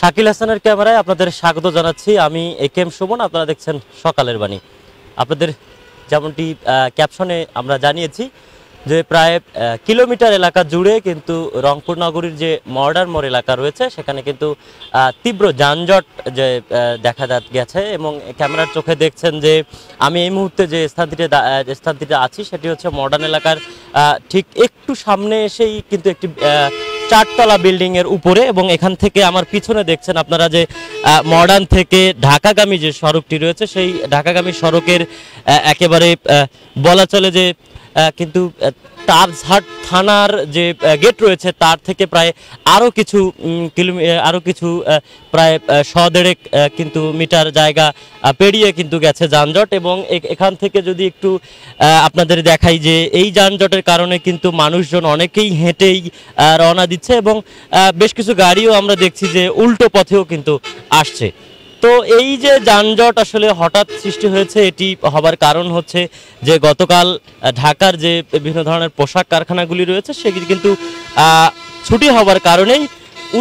শাকিল হাসানের ক্যামেরায় আপনাদের স্বাগত জানাচ্ছি। আমি একেএম সুমন, আপনারা দেখছেন সকালের বাণী। আপনাদের যেমনটি ক্যাপশনে আমরা জানিয়েছি যে প্রায় কিলোমিটার এলাকা জুড়ে কিন্তু রংপুর নগরীর যে মডার্ন মোড় এলাকা রয়েছে সেখানে কিন্তু তীব্র যানজট যে দেখা গেছে এবং ক্যামেরার চোখে দেখছেন যে আমি এই মুহূর্তে যে স্থানটিতে আছি সেটি হচ্ছে মডার্ন এলাকার ঠিক একটু সামনে এসেই কিন্তু একটি চারতলা বিল্ডিং এর উপরে, এবং এখান থেকে আমার পিছনে দেখছেন আপনারা যে মডার্ন থেকে ঢাকাগামী যে সড়কটি রয়েছে সেই ঢাকাগামী সড়কের একেবারে বলা চলে যে কিন্তু তারহাট থানার যে গেট রয়েছে তার থেকে প্রায় আরও কিছু প্রায় 100-150 কিন্তু মিটার জায়গা পেরিয়ে কিন্তু গেছে যানজট। এবং এখান থেকে যদি একটু আপনাদের দেখাই যে এই যানজটের কারণে কিন্তু মানুষজন অনেকেই হেঁটেই রওনা দিচ্ছে এবং বেশ কিছু গাড়িও আমরা দেখছি যে উল্টো পথেও কিন্তু আসছে। তো এই যে যানজট আসলে হঠাৎ সৃষ্টি হয়েছে, এটি হবার কারণ হচ্ছে যে গতকাল ঢাকার যে বিভিন্ন ধরনের পোশাক কারখানাগুলি রয়েছে সেগুলি কিন্তু ছুটি হবার কারণেই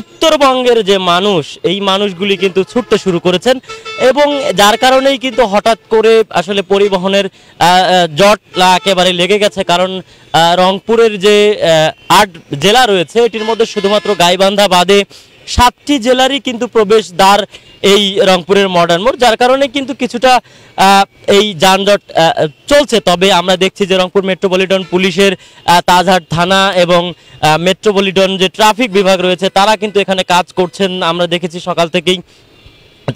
উত্তরবঙ্গের যে মানুষ, এই মানুষগুলি কিন্তু ছুটতে শুরু করেছেন এবং যার কারণেই কিন্তু হঠাৎ করে আসলে পরিবহনের জট একেবারে লেগে গেছে। কারণ রংপুরের যে 8 জেলা রয়েছে এটির মধ্যে শুধুমাত্র গাইবান্ধা বাদে 7টি জেলারই কিন্তু প্রবেশদ্বার এই রংপুরের মডার্ন মোড়, যার কারণে কিন্তু কিছুটা এই যানজট চলছে। তবে আমরা দেখছি যে রংপুর মেট্রোপলিটন পুলিশের তাজহাট থানা এবং মেট্রোপলিটন যে ট্রাফিক বিভাগ রয়েছে তারা কিন্তু এখানে কাজ করছেন। আমরা দেখেছি সকাল থেকেই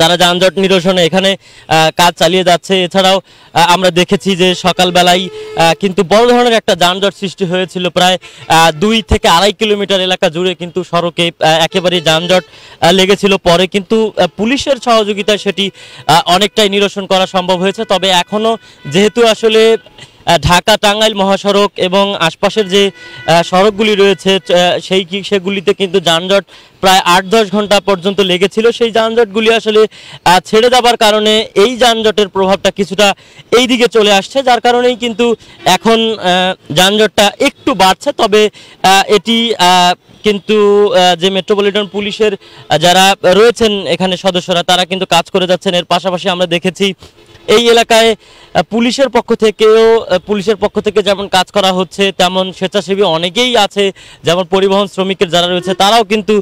তারা যানজট নিরসনে এখানে কাজ চালিয়ে যাচ্ছে। এছাড়াও আমরা দেখেছি যে সকালবেলায় কিন্তু বড় ধরনের একটা যানজট সৃষ্টি হয়েছিল, প্রায় 2 থেকে 2.5 কিলোমিটার এলাকা জুড়ে কিন্তু সড়কে একেবারে যানজট লেগেছিল। পরে কিন্তু পুলিশের সহযোগিতায় সেটি অনেকটাই নিরসন করা সম্ভব হয়েছে। তবে এখনও যেহেতু আসলে ঢাকা টাঙ্গাইল মহাসড়ক এবং আশপাশের যে সড়কগুলি রয়েছে সেগুলিতে কিন্তু যানজট প্রায় 8-10 ঘন্টা পর্যন্ত লেগেছিল। সেই যানজটগুলি আসলে ছেড়ে যাবার কারণে এই যানজটের প্রভাবটা কিছুটা এই দিকে চলে আসছে, যার কারণেই কিন্তু এখন যানজটটা একটু বাড়ছে। তবে এটি কিন্তু যে মেট্রোপলিটন পুলিশের যারা রয়েছেন এখানে সদস্যরা তারা কিন্তু কাজ করে যাচ্ছেন। এর পাশাপাশি আমরা দেখেছি এই এলাকায় পুলিশের পক্ষ থেকে যেমন কাজ করা হচ্ছে তেমন স্বেচ্ছাসেবী অনেকেই আছে, যেমন পরিবহন শ্রমিকের যারা রয়েছে তারাও কিন্তু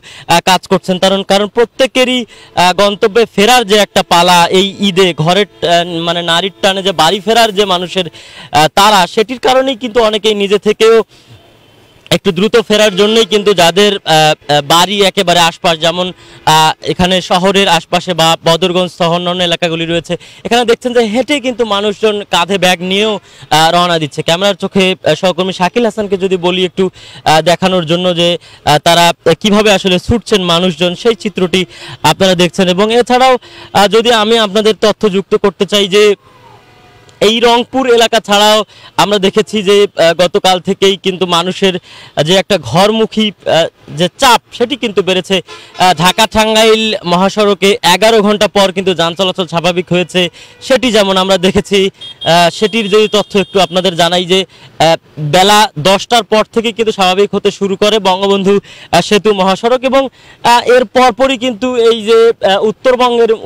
কাজ করছেন। কারণ প্রত্যেকেরই গন্তব্যে ফেরার যে একটা পালা, এই ঈদে ঘরের মানে নারীর টানে যে বাড়ি ফেরার যে মানুষের তারা, সেটির কারণেই কিন্তু অনেকেই নিজে থেকেও একটু দ্রুত ফেরার জন্যই কিন্তু যাদের বাড়ি একেবারে আশপাশ, যেমন এখানে শহরের আশপাশে বা বদরগঞ্জ সহ অন্যান্য এলাকাগুলি রয়েছে, এখানে দেখছেন যে হেঁটে কিন্তু মানুষজন কাঁধে ব্যাগ নিয়েও রওনা দিচ্ছে। ক্যামেরার চোখে সহকর্মী শাকিল হাসানকে যদি বলি একটু দেখানোর জন্য যে তারা কিভাবে আসলে ছুটছেন মানুষজন, সেই চিত্রটি আপনারা দেখছেন। এবং এছাড়াও যদি আমি আপনাদের তথ্য যুক্ত করতে চাই যে এই রংপুর এলাকা ছাড়াও আমরা দেখেছি যে গতকাল থেকেই কিন্তু মানুষের যে একটা ঘরমুখী যে চাপ সেটি কিন্তু বেড়েছে। ঢাকা টাঙ্গাইল মহাসড়কে 11 ঘন্টা পর কিন্তু যান চলাচল স্বাভাবিক হয়েছে, সেটি যেমন আমরা দেখেছি। সেটির যদি তথ্য একটু আপনাদের জানাই যে বেলা 10টার পর থেকে কিন্তু স্বাভাবিক হতে শুরু করে বঙ্গবন্ধু সেতু মহাসড়ক, এবং এর পরপরই কিন্তু এই যে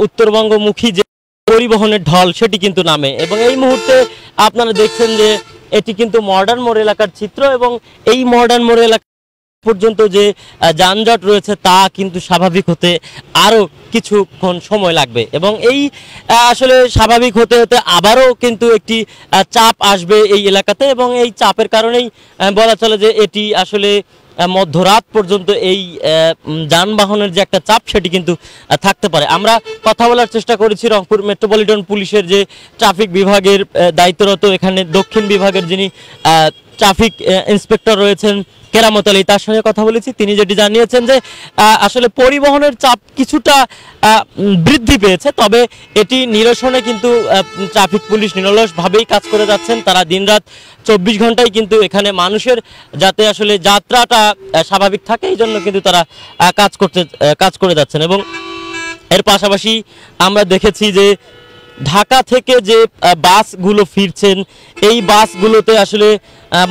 উত্তরবঙ্গমুখী যে পরিবহনের ঢল সেটি কিন্তু নামে। এবং এই মুহূর্তে আপনারা দেখছেন যে এটি কিন্তু মডার্ন মোড় এলাকার চিত্র, এবং এই মডার্ন মোড় এলাকা পর্যন্ত যে যানজট রয়েছে তা কিন্তু স্বাভাবিক হতে আরও কিছুক্ষণ সময় লাগবে। এবং এই আসলে স্বাভাবিক হতে হতে আবারও কিন্তু একটি চাপ আসবে এই এলাকাতে, এবং এই চাপের কারণেই বলা চলে যে এটি আসলে মধ্যরাত পর্যন্ত এই যানবাহনের যে একটা চাপ সেটি কিন্তু থাকতে পারে। আমরা কথা বলার চেষ্টা করেছি রংপুর মেট্রোপলিটন পুলিশের যে ট্রাফিক বিভাগের দায়িত্বরত এখানে দক্ষিণ বিভাগের যিনি ট্রাফিক ইন্সপেক্টর রয়েছেন কেরামত আলী, তার সঙ্গে কথা বলেছি। তিনি যেটি জানিয়েছেন যে আসলে পরিবহনের চাপ কিছুটা বৃদ্ধি পেয়েছে, তবে এটি নিরসনে কিন্তু ট্রাফিক পুলিশ নিরলসভাবেই কাজ করে যাচ্ছেন। তারা দিনরাত 24 ঘন্টায় কিন্তু এখানে মানুষের যাতে আসলে যাত্রাটা স্বাভাবিক থাকে এই জন্য কিন্তু তারা কাজ করে যাচ্ছেন। এবং এর পাশাপাশি আমরা দেখেছি যে ঢাকা থেকে যে বাসগুলো ফিরছেন এই বাসগুলোতে আসলে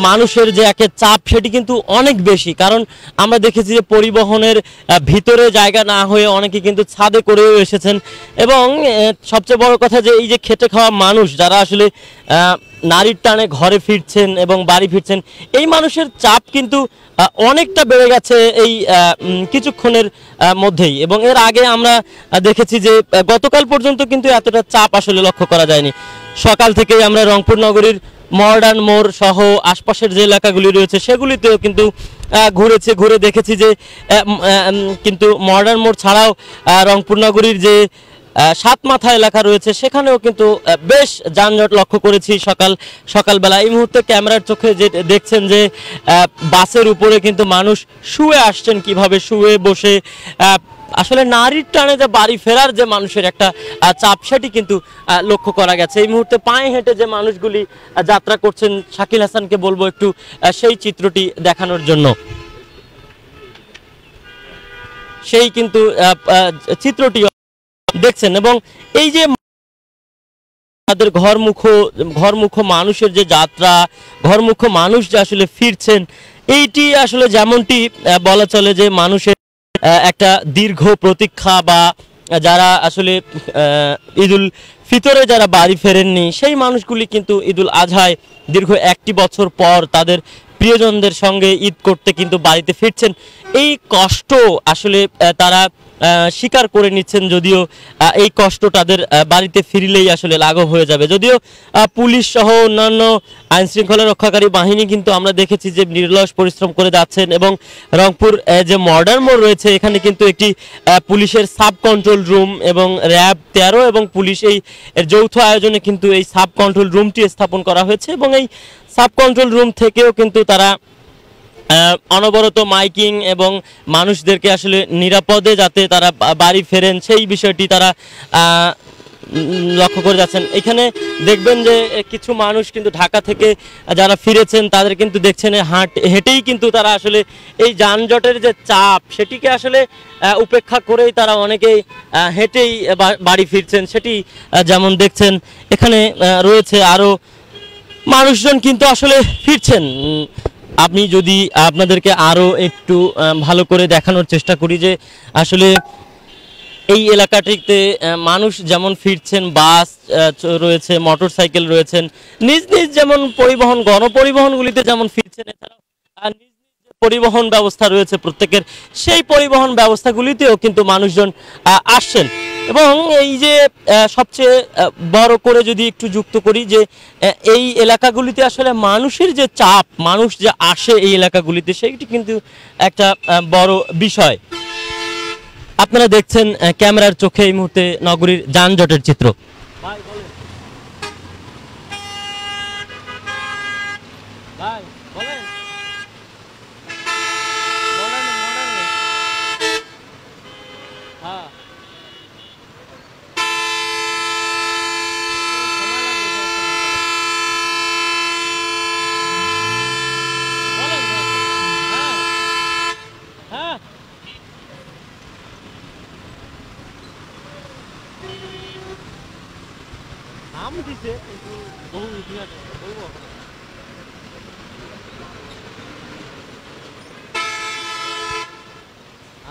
মানুষের যে একের চাপ সেটি কিন্তু অনেক বেশি, কারণ আমরা দেখেছি যে পরিবহনের ভিতরে জায়গা না হয়ে অনেকে কিন্তু ছাদে করেও এসেছেন। এবং সবচেয়ে বড় কথা যে এই যে খেটে খাওয়া মানুষ যারা আসলে নারীর টানে ঘরে ফিরছেন এবং বাড়ি ফিরছেন, এই মানুষের চাপ কিন্তু অনেকটা বেড়ে গেছে এই কিছুক্ষণের মধ্যেই। এবং এর আগে আমরা দেখেছি যে গতকাল পর্যন্ত কিন্তু এতটা চাপ আসলে লক্ষ্য করা যায়নি। সকাল থেকেই আমরা রংপুর নগরীর মডার্ন মোড় সহ আশপাশের যে এলাকাগুলি রয়েছে সেগুলিতেও কিন্তু ঘুরে দেখেছি যে কিন্তু মডার্ন মোড় ছাড়াও রংপুর নগরীর যে সাত মাথা এলাকা রয়েছে সেখানেও কিন্তু বেশ যানজট লক্ষ্য করেছি সকালবেলা। এই মুহূর্তে ক্যামেরার চোখে যে দেখছেন যে বাসের উপরে কিন্তু মানুষ শুয়ে আসছেন, কিভাবে শুয়ে বসে আসলে নারীর টানে যে বাড়ি ফেরার যে মানুষের একটা চাপ সেটি কিন্তু লক্ষ্য করা গেছে। এই মুহূর্তে পায়ে হেঁটে যে মানুষগুলি যাত্রা করছেন, শাকিল হাসানকে বলবো একটু সেই চিত্রটি দেখানোর জন্য। সেই কিন্তু চিত্রটি দেখছেন এবং এই যে তাদের ঘরমুখ মানুষের যে যাত্রা, ঘরমুখ মানুষ যে আসলে ফিরছেন, এইটি আসলে যেমনটি বলা চলে যে মানুষের একটা দীর্ঘ প্রতীক্ষা, বা যারা আসলে ঈদুল ফিতরে যারা বাড়ি ফেরেননি সেই মানুষগুলি কিন্তু ঈদুল আজহায় দীর্ঘ একটি বছর পর তাদের প্রিয়জনদের সঙ্গে ঈদ করতে কিন্তু বাড়িতে ফিরছেন। এই কষ্ট আসলে তারা স্বীকার করে নিচ্ছেন, যদিও এই কষ্ট তাদের বাড়িতে ফিরলেই আসলে লাঘব হয়ে যাবে। যদিও পুলিশ সহ অন্যান্য আইন শৃঙ্খলা রক্ষাকারী বাহিনী কিন্তু আমরা দেখেছি যে নিরলস পরিশ্রম করে যাচ্ছেন। এবং রংপুর যে মডার্ন মোড় রয়েছে এখানে কিন্তু একটি পুলিশের সাব কন্ট্রোল রুম এবং র্যাব 13 এবং পুলিশ এর যৌথ আয়োজনে কিন্তু এই সাব কন্ট্রোল রুমটি স্থাপন করা হয়েছে। এবং এই সাব কন্ট্রোল রুম থেকেও কিন্তু তারা অনবরত মাইকিং এবং মানুষদেরকে আসলে নিরাপদে যাতে তারা বাড়ি ফেরেন সেই বিষয়টি তারা লক্ষ্য করে যাচ্ছেন। এখানে দেখবেন যে কিছু মানুষ কিন্তু ঢাকা থেকে যারা ফিরেছেন তাদের কিন্তু দেখছেন হেঁটেই কিন্তু তারা আসলে এই যানজটের যে চাপ সেটিকে আসলে উপেক্ষা করেই তারা অনেকেই হেঁটেই বাড়ি ফিরছেন। সেটি যেমন দেখছেন এখানে রয়েছে আরও মানুষজন কিন্তু আসলে ফিরছেন। আমি যদি আপনাদেরকে আরও একটু ভালো করে দেখানোর চেষ্টা করি যে আসলে এই এলাকাটিতে মানুষ যেমন ফিরছেন, বাস রয়েছে, মোটর সাইকেল রয়েছেন, নিজ নিজ যেমন গণপরিবহনগুলিতে যেমন ফিরছেন, এছাড়াও নিজ নিজ পরিবহন ব্যবস্থা রয়েছে প্রত্যেকের, সেই পরিবহন ব্যবস্থাগুলিতেও কিন্তু মানুষজন আসছেন। এবং এই যে সবচেয়ে বড় করে যদি একটু যুক্ত করি যে এই এলাকাগুলিতে আসলে মানুষের যে চাপ, মানুষ যে আসে এই এলাকাগুলিতে, সেটি কিন্তু একটা বড় বিষয়। আপনারা দেখছেন ক্যামেরার চোখে এই মুহূর্তে নগরীর যানজটের চিত্র।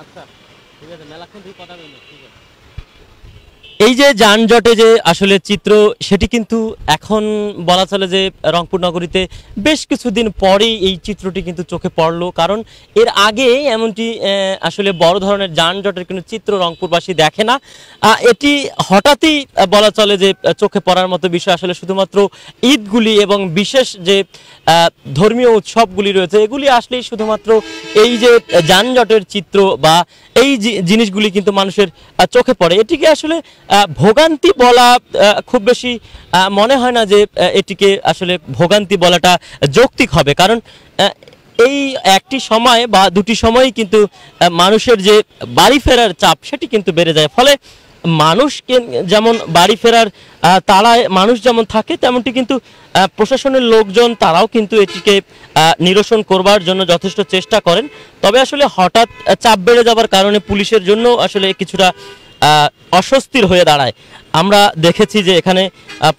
আচ্ছা ঠিক আছে, মেলাক্ষণ থেকে কথা বলবো, ঠিক আছে। এই যে যানজটে যে আসলে চিত্র সেটি কিন্তু এখন বলা চলে যে রংপুর নগরীতে বেশ কিছুদিন পরেই এই চিত্রটি কিন্তু চোখে পড়লো, কারণ এর আগে এমনটি আসলে বড় ধরনের যানজটের কোনো চিত্র রংপুরবাসী দেখে না। এটি হঠাৎই বলা চলে যে চোখে পড়ার মতো বিষয়। আসলে শুধুমাত্র ঈদগুলি এবং বিশেষ যে ধর্মীয় উৎসবগুলি রয়েছে এগুলি আসলেই শুধুমাত্র এই যে যানজটের চিত্র বা এই জিনিসগুলি কিন্তু মানুষের চোখে পড়ে। এটিকে আসলে ভোগান্তি বলা খুব বেশি মনে হয় না যে এটিকে আসলে ভোগান্তি বলাটা যৌক্তিক হবে, কারণ এই একটি সময় বা দুটি সময়ই কিন্তু মানুষের যে বাড়ি ফেরার চাপ সেটি কিন্তু বেড়ে যায়। ফলে মানুষকে যেমন বাড়ি ফেরার তাড়ায় মানুষ যেমন থাকে, তেমনটি কিন্তু প্রশাসনের লোকজন তারাও কিন্তু এটিকে নিরসন করবার জন্য যথেষ্ট চেষ্টা করেন। তবে আসলে হঠাৎ চাপ বেড়ে যাবার কারণে পুলিশের জন্য আসলে কিছুটা অস্বস্তির হয়ে দাঁড়ায়। আমরা দেখেছি যে এখানে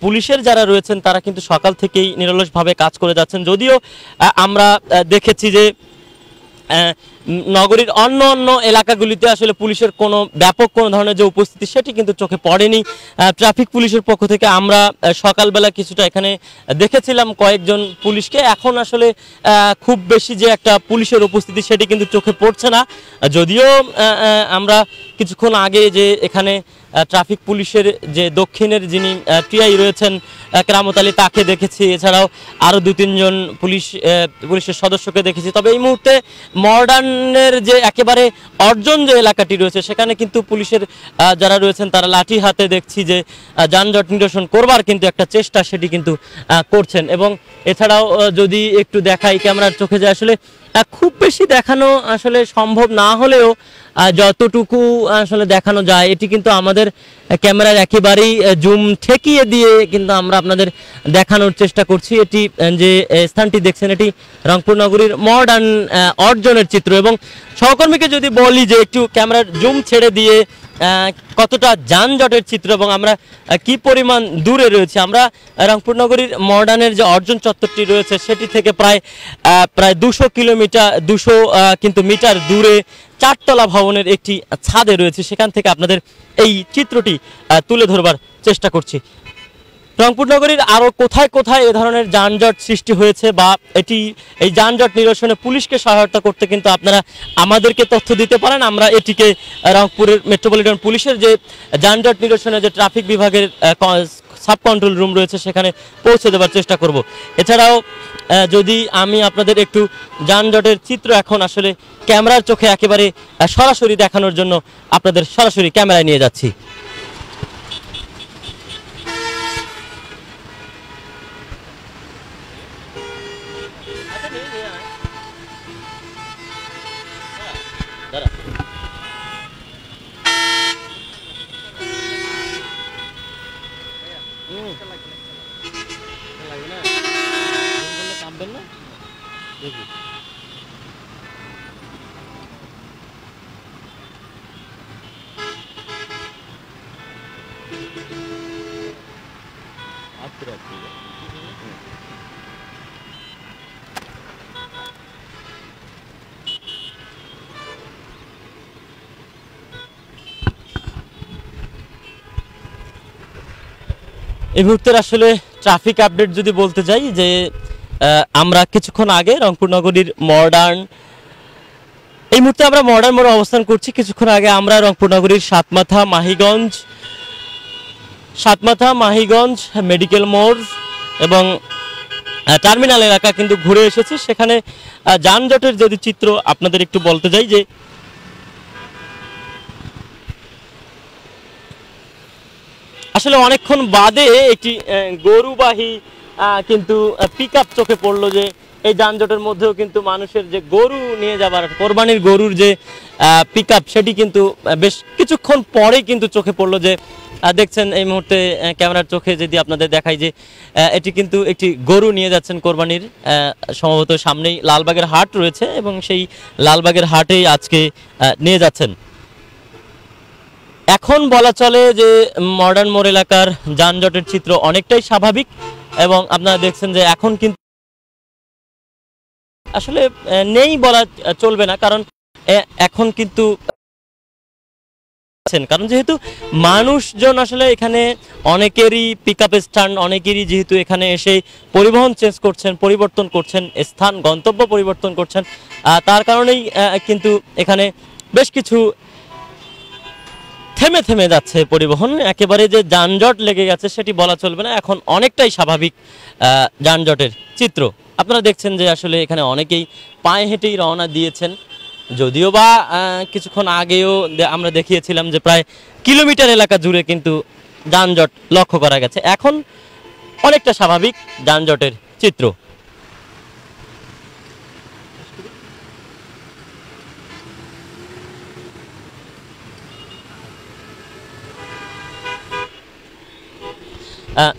পুলিশের যারা রয়েছেন তারা কিন্তু সকাল থেকেই নিরলসভাবে কাজ করে যাচ্ছেন, যদিও আমরা দেখেছি যে নগরীর অন্য অন্য এলাকাগুলিতে আসলে পুলিশের কোনো ব্যাপক কোনো ধরনের যে উপস্থিতি সেটি কিন্তু চোখে পড়েনি। ট্রাফিক পুলিশের পক্ষ থেকে আমরা সকালবেলা কিছুটা এখানে দেখেছিলাম কয়েকজন পুলিশকে, এখন আসলে খুব বেশি যে একটা পুলিশের উপস্থিতি সেটি কিন্তু চোখে পড়ছে না। যদিও আমরা কিছুক্ষণ আগে যে এখানে ট্রাফিক পুলিশের যে দক্ষিণের যিনি টিআই রয়েছেন কেরামত আলী তাকে দেখেছি, এছাড়াও আরও 2-3 জন পুলিশের সদস্যকে দেখেছি। তবে এই মুহূর্তে মডার্নের যে একেবারে অর্জন যে এলাকাটি রয়েছে সেখানে কিন্তু পুলিশের যারা রয়েছেন তারা লাঠি হাতে দেখছি যে যানজট নিরসন করবার কিন্তু একটা চেষ্টা সেটি কিন্তু করছেন। এবং এছাড়াও যদি একটু দেখাই ক্যামেরার চোখে যে আসলে খুব বেশি দেখানো আসলে সম্ভব না হলেও যতটুকু আসলে দেখানো যায় এটি কিন্তু আমাদের ক্যামেরার একেবারেই জুম ঠেকিয়ে দিয়ে কিন্তু আমরা আপনাদের দেখানোর চেষ্টা করছি। এটি যে স্থানটি দেখছেন এটি রংপুর নগরীর মডার্ন অর্জনের চিত্র। এবং সহকর্মীকে যদি বলি যে একটু ক্যামেরার জুম ছেড়ে দিয়ে কতটা যানজটের চিত্র এবং আমরা কি পরিমাণ দূরে রয়েছে, আমরা রংপুর নগরীর মডার্নের যে অর্জন চত্বরটি রয়েছে সেটি থেকে প্রায় 200 কিন্তু মিটার দূরে 4তলা ভবনের একটি ছাদে রয়েছে, সেখান থেকে আপনাদের এই চিত্রটি তুলে ধরবার চেষ্টা করছি। রংপুর নগরীর আরও কোথায় কোথায় এ ধরনের যানজট সৃষ্টি হয়েছে বা এই যানজট নিরসনে পুলিশকে সহায়তা করতে কিন্তু আপনারা আমাদেরকে তথ্য দিতে পারেন। আমরা এটিকে রংপুরের মেট্রোপলিটন পুলিশের যে যানজট নিরসনে যে ট্রাফিক বিভাগের সাব কন্ট্রোল রুম রয়েছে সেখানে পৌঁছে দেওয়ার চেষ্টা করব। এছাড়াও যদি আমি আপনাদের একটু যানজটের চিত্র এখন আসলে ক্যামেরার চোখে একেবারে সরাসরি দেখানোর জন্য আপনাদের সরাসরি ক্যামেরায় নিয়ে যাচ্ছি। এই মুহূর্তের আসলে ট্রাফিক আপডেট যদি বলতে যাই যে আমরা কিছুক্ষণ আগে রংপুর নগরীর এই মুহূর্তে আমরা মডার্ন মোড়ে অবস্থান করছি। কিছুক্ষণ আগে আমরা রংপুর নগরীর সাতমাথা মাহিগঞ্জ মেডিকেল মোড় এবং টার্মিনাল এলাকা কিন্তু ঘুরে এসেছি। সেখানে যানজটের যদি চিত্র আপনাদের একটু বলতে যাই যে আসলে অনেকক্ষণ বাদে একটি গরুবাহী কিন্তু পিকআপ চোখে পড়লো, যে এই যানজটের মধ্যেও কিন্তু মানুষের যে গরু নিয়ে যাবার কোরবানির গরুর যে পিকআপ সেটি কিন্তু বেশ কিছুক্ষণ পরেই কিন্তু চোখে পড়লো। যে দেখছেন এই মুহূর্তে ক্যামেরার চোখে যদি আপনাদের দেখাই যে এটি কিন্তু একটি গরু নিয়ে যাচ্ছেন কোরবানির, সম্ভবত সামনেই লালবাগের হাট রয়েছে এবং সেই লালবাগের হাটেই আজকে নিয়ে যাচ্ছেন। এখন বলা চলে যে মডার্ন মোড় এলাকার যানজটের চিত্র অনেকটাই স্বাভাবিক এবং আপনারা দেখছেন যে এখন কিন্তু আসলে নেই বলা চলবে না, কারণ এখন কিন্তু কারণ যেহেতু মানুষজন আসলে এখানে অনেকেরই পিকআপ স্ট্যান্ড, অনেকেরই যেহেতু এখানে এসে পরিবহন চেঞ্জ করছেন, পরিবর্তন করছেন, স্থান গন্তব্য পরিবর্তন করছেন, তার কারণেই কিন্তু এখানে বেশ কিছু থেমে থেমে যাচ্ছে পরিবহন। একেবারে যে যানজট লেগে গেছে সেটি বলা চলবে না, এখন অনেকটাই স্বাভাবিক যানজটের চিত্র। আপনারা দেখছেন যে আসলে এখানে অনেকেই পায়ে হেঁটেই রওনা দিয়েছেন, যদিও বা কিছুক্ষণ আগেও আমরা দেখিয়েছিলাম যে প্রায় কিলোমিটার এলাকা জুড়ে কিন্তু যানজট লক্ষ্য করা গেছে। এখন অনেকটা স্বাভাবিক যানজটের চিত্র।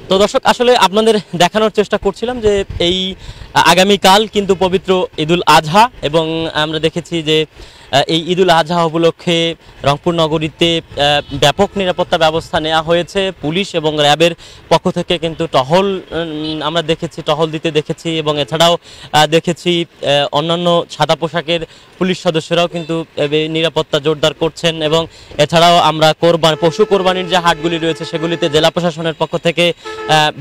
তো দর্শক আসলে আপনাদের দেখানোর চেষ্টা করছিলাম যে এই আগামীকাল কিন্তু পবিত্র ঈদুল আজহা এবং আমরা দেখেছি যে এই ঈদুল আজহা উপলক্ষে রংপুর নগরীতে ব্যাপক নিরাপত্তা ব্যবস্থা নেওয়া হয়েছে। পুলিশ এবং র্যাবের পক্ষ থেকে কিন্তু টহল আমরা দেখেছি, টহল দিতে দেখেছি, এবং এছাড়াও দেখেছি অন্যান্য সাদা পোশাকের পুলিশ সদস্যরাও কিন্তু নিরাপত্তা জোরদার করছেন। এবং এছাড়াও আমরা পশু কোরবানির যে হাটগুলি রয়েছে সেগুলিতে জেলা প্রশাসনের পক্ষ থেকে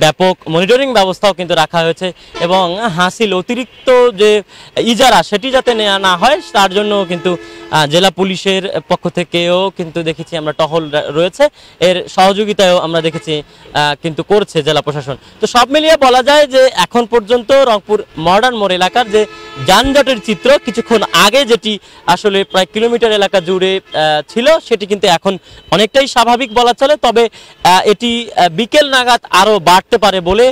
ব্যাপক মনিটরিং ব্যবস্থাও কিন্তু রাখা হয়েছে, এবং হাসিল অতিরিক্ত যে ইজারা সেটি যাতে নেওয়া না হয় তার জন্য কিন্তু জেলা পুলিশের পক্ষ থেকেও কিন্তু দেখেছি আমরা টহল রয়েছে, এর সহযোগিতায়ও আমরা দেখেছি কিন্তু করছে জেলা প্রশাসন। তো সব মিলিয়ে বলা যায় যে এখন পর্যন্ত রংপুর মডার্ন মোড় এলাকার যে যানজটের চিত্র কিছুক্ষণ আগে যেটি আসলে প্রায় কিলোমিটার এলাকা জুড়ে ছিল সেটি কিন্তু এখন অনেকটাই স্বাভাবিক বলা চলে। তবে এটি বিকেল নাগাদ আরও বাড়তে পারে বলে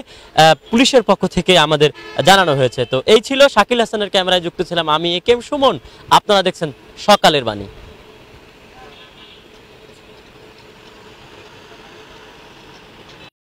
পুলিশের পক্ষ থেকে আমাদের জানানো হয়েছে। তো এই ছিল শাকিল হাসানের ক্যামেরায় যুক্ত ছিলাম আমি একেএম সুমন, আপনারা দেখছেন সকালের বাণী।